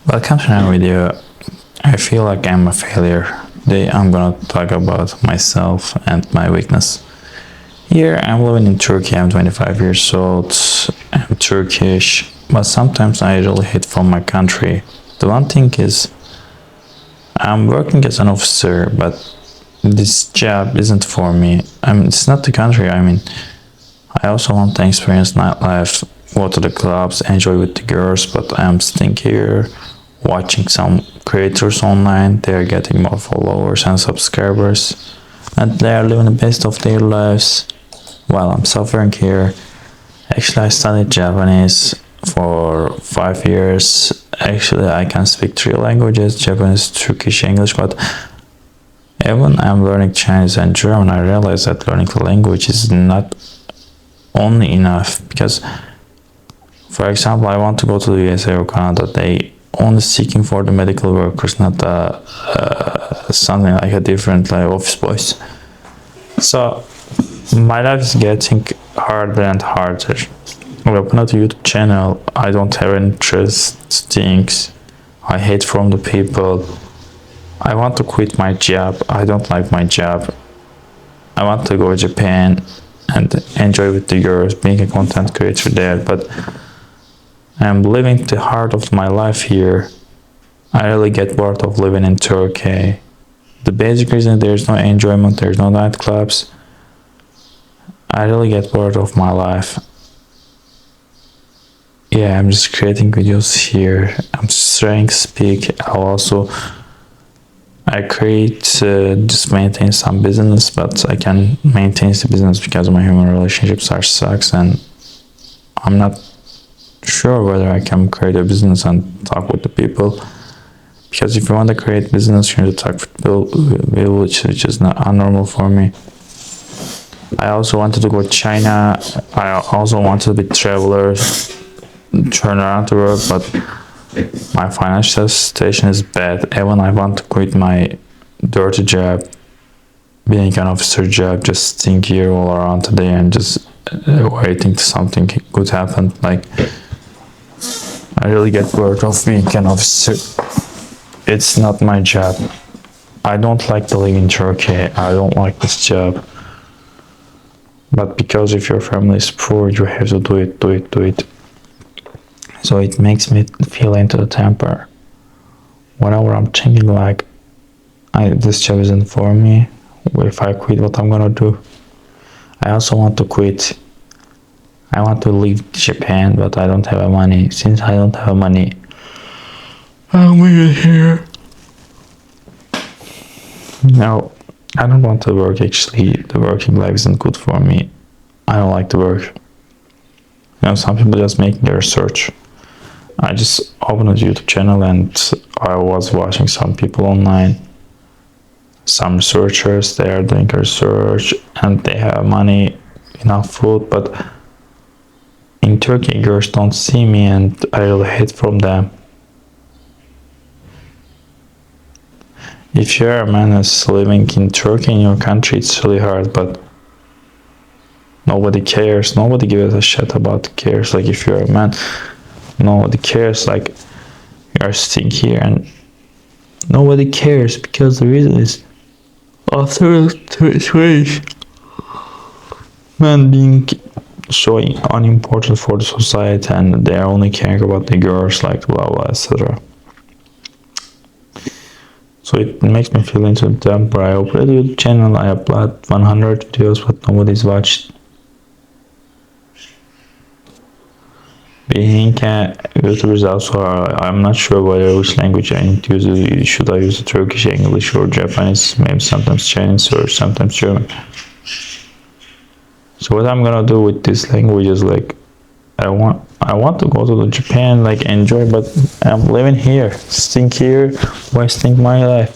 Welcome to another video. I feel like I'm a failure. Today I'm gonna talk about myself and my weakness. Here I'm living in Turkey. I'm 25 years old. I'm Turkish, but sometimes I really hate from my country. The one thing is I'm working as an officer, but this job isn't for me. It's not the country. I also want to experience nightlife, go to the clubs, enjoy with the girls, but I'm staying here watching some creators online. They are getting more followers and subscribers, and they are living the best of their lives while I'm suffering here. Actually, I studied Japanese for 5 years. Actually, I can speak three languages: Japanese, Turkish, English, but even I'm learning Chinese and German, I realize that learning the language is not only enough, because for example, I want to go to the USA or Canada. They only seeking for the medical workers, not something like a different like office boys. So my life is getting harder and harder. I open up a YouTube channel. I don't have interest things. I hate from the people. I want to quit my job. I don't like my job. I want to go to Japan and enjoy with the girls, being a content creator there, but I'm living the heart of my life here. I really get bored of living in Turkey. The basic reason there's no enjoyment, there's no nightclubs. I really get bored of my life. Yeah, I'm just creating videos here. I'm just trying to speak. I create, just maintain some business, but I can maintain the business because my human relationships are sucks, and I'm not sure whether I can create a business and talk with the people. Because if you want to create business, you need to talk with people, which is not normal for me. I also wanted to go to China. I also wanted to be traveler, turn around the world, but my financial situation is bad. Even I want to quit my dirty job, being an officer job, just staying here all around today and just waiting to something good happen. Like, I really get bored of being an officer. It's not my job. I don't like to live in Turkey. I don't like this job. But because if your family is poor, you have to do it. So it makes me feel into the temper. Whenever I'm thinking like, this job isn't for me. If I quit, what I'm gonna do? I also want to quit. I want to leave Japan, but I don't have money. Since I don't have money, I'm leaving here. No, I don't want to work. Actually, the working life isn't good for me. I don't like to work. Some people just making their research. I just opened a YouTube channel and I was watching some people online. Some researchers, they are doing research and they have money, enough food, but in Turkey, girls don't see me and I really hate from them. If you're a man that's living in Turkey, in your country, it's really hard, but nobody cares. Nobody gives a shit about cares. Like, if you're a man, nobody cares. Like, you're staying here and nobody cares, because the reason is after 20 men being so unimportant for the society and they are only caring about the girls, like blah blah, etc. So it makes me feel into the temper. I opened a YouTube channel, I upload 100 videos, but nobody's watched. Being a YouTuber is also, I'm not sure whether which language I need to use. Should I use Turkish, English, or Japanese? Maybe sometimes Chinese or sometimes German. So what I'm gonna do with this language is like, I want to go to the Japan, like enjoy, but I'm living here, staying here, wasting my life.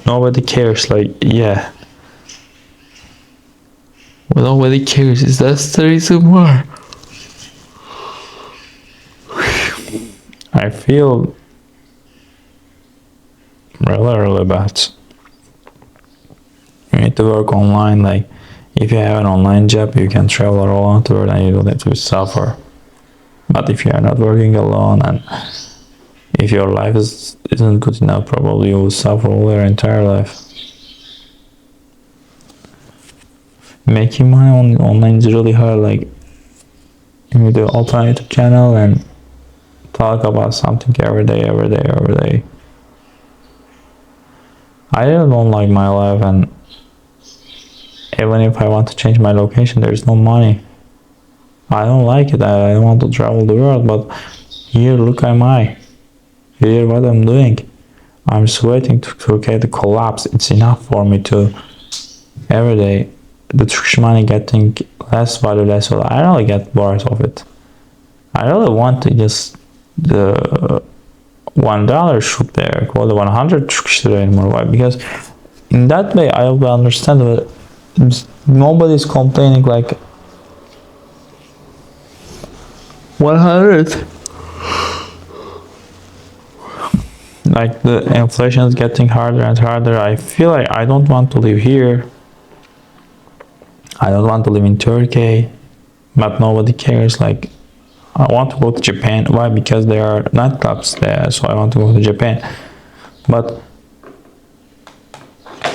Nobody cares. Like, yeah. Well, nobody cares. Is that the reason why? I feel really bad. You need to work online. Like, if you have an online job, you can travel all around the world and you don't have to suffer. But if you are not working alone and If your life isn't good enough, probably you will suffer all your entire life. Making money online is really hard. Like, you do open a YouTube channel and talk about something every day. I really don't like my life, and even if I want to change my location, there's no money. I don't like it. I don't want to travel the world, but here, look am I. Here, what I'm doing. I'm just waiting to Turkey to collapse. It's enough for me to every day the Turkish money getting less value. I really get bored of it. I really want to just the $1 should be equal to 100 Turkish lira anymore. Why? Because in that way I will understand that nobody's complaining like 100. Like the inflation is getting harder and harder. I feel like I don't want to live here. I don't want to live in Turkey, but nobody cares. Like, I want to go to Japan. Why? Because there are nightclubs there, so I want to go to Japan. But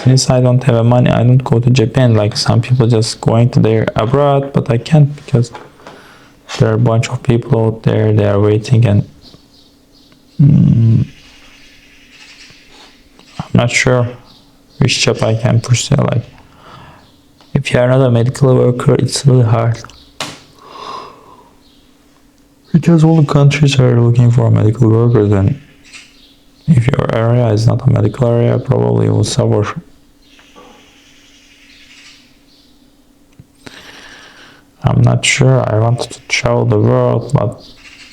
since I don't have money, I don't go to Japan. Like some people just going to there abroad, but I can't because there are a bunch of people out there. They are waiting, and I'm not sure which job I can pursue. Like, if you are not a medical worker, it's really hard. Because all the countries are looking for medical workers, and if your area is not a medical area, probably you will suffer. I'm not sure. I want to travel the world, but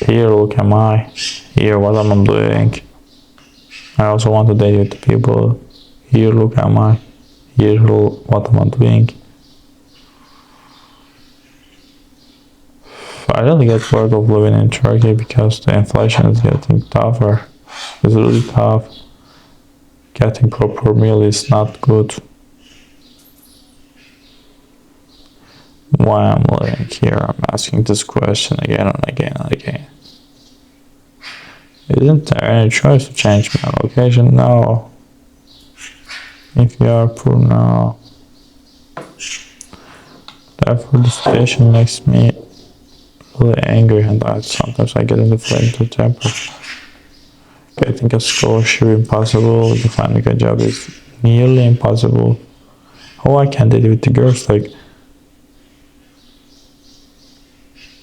here, look am I. Here, what am I doing? I also want to date with people. Here, look am I. Here, what am I doing? I really get bored of living in Turkey because the inflation is getting tougher. It's really tough. Getting proper meal is not good. Why I'm living here? I'm asking this question again and again and again. Isn't there any choice to change my location? No. If you are poor, no. Therefore, the situation makes me really angry, and sometimes I get in the flame to temper. Getting a scholarship impossible. Finding a job is nearly impossible. How I can date with the girls? Like,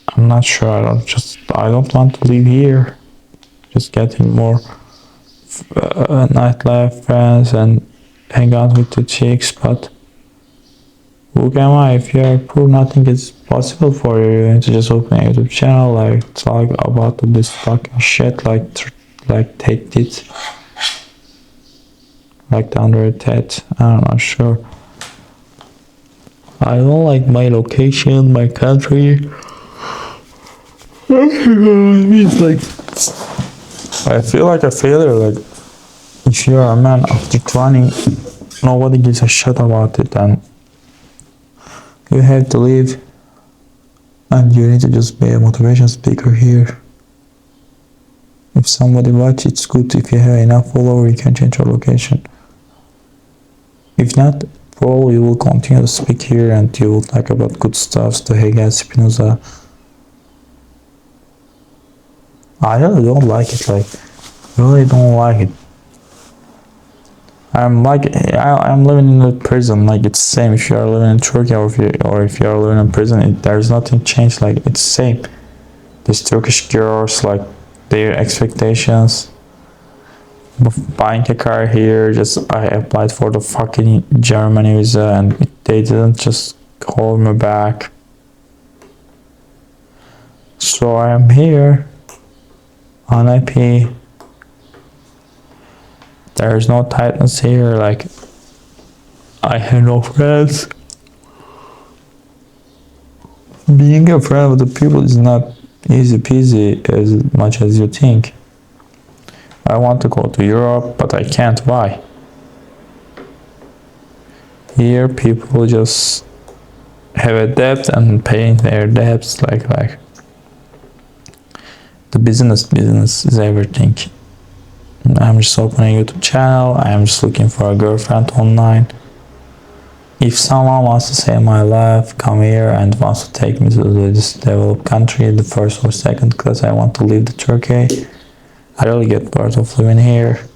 I'm not sure. I don't want to live here. Just getting more nightlife friends and hang out with the chicks, but look am I, if you are poor, nothing is possible for you. You need to just open a YouTube channel, like talk about this fucking shit, like Tate did, like the Andre Tate. I'm not sure. I don't like my location, my country. It's like, I feel like a failure. Like, if you are a man after 20, nobody gives a shit about it, and you have to leave, and you need to just be a motivation speaker here. If somebody watch, it's good. If you have enough followers, you can change your location. If not, probably you will continue to speak here, and you will talk about good stuff to Hegel, Spinoza. I really don't like it. Like, really don't like it. I'm living in a prison. Like, it's the same if you are living in Turkey or if you are living in prison. There's nothing changed. Like, it's the same. These Turkish girls, like, their expectations. Buying a car here, I applied for the fucking Germany visa, and they didn't just call me back. So I am here on IP. There's no tightness here. Like, I have no friends. Being a friend with the people is not easy peasy as much as you think. I want to go to Europe, but I can't. Why? Here, people just have a debt and paying their debts. Like the business is everything. I'm just opening a YouTube channel. I'm just looking for a girlfriend online. If someone wants to save my life, come here and wants to take me to this developed country, the first or second class, I want to leave the Turkey. I really get bored of living here.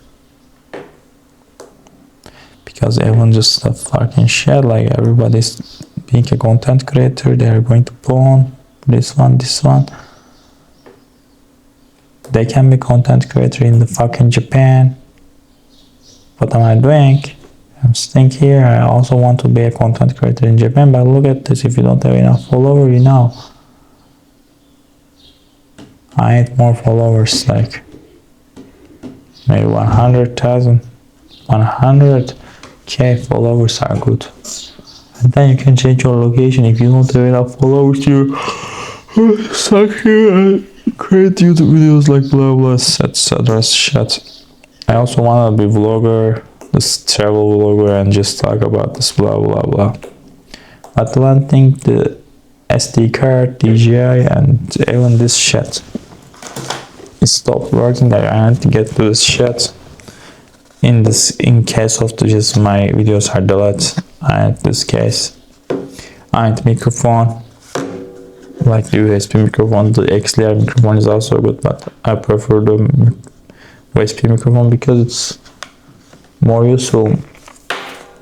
Because everyone just a fucking shit, like everybody's being a content creator, they're going to pawn this one. They can be content creator in the fucking Japan. What am I doing? I'm staying here. I also want to be a content creator in Japan, but look at this, if you don't have enough followers, you know. I need more followers, like maybe 100,000, 100k followers are good. And then you can change your location. If you don't have enough followers, you stuck here and create YouTube videos like blah blah etc. shit. I also want to be vlogger, this travel vlogger, and just talk about this blah blah blah. But one thing, the SD card, DJI, and even this shit, it stopped working. I need to get to this shit. In case of just my videos are deleted, in this case, I need microphone, like the USB microphone. The XLR microphone is also good, but I prefer the USB microphone because it's more useful.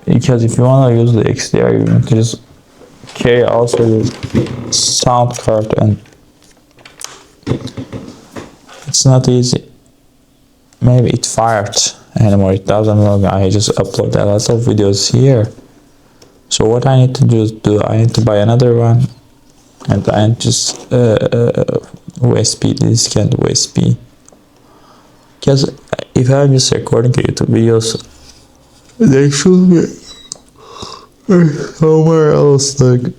Because if you want to use the XLR, you need to just carry also the sound card, and it's not easy. Maybe it fired anymore, it doesn't work. I just upload a lot of videos here. So what I need to do, I need to buy another one, and I just USB, this can USB. Because if I'm just recording YouTube videos, they should be somewhere else, like,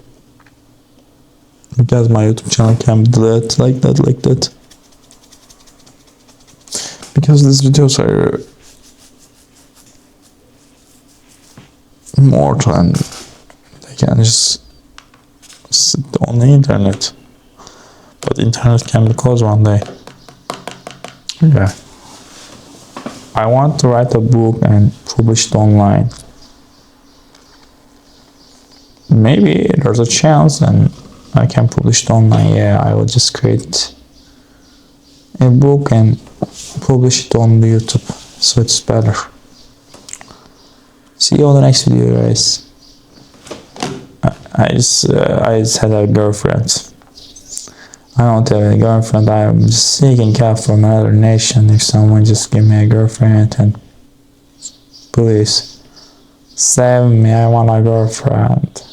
because my YouTube channel can be deleted like that. Because these videos are immortal and they can just sit on the internet. But the internet can be closed one day. Yeah. I want to write a book and publish it online. Maybe there's a chance and I can publish it online. Yeah, I will just create a book and publish it on YouTube, so it's better. See you on the next video, guys. I just had a girlfriend. I don't have a girlfriend. I'm seeking help from another nation. If someone just give me a girlfriend, and please save me. I want a girlfriend.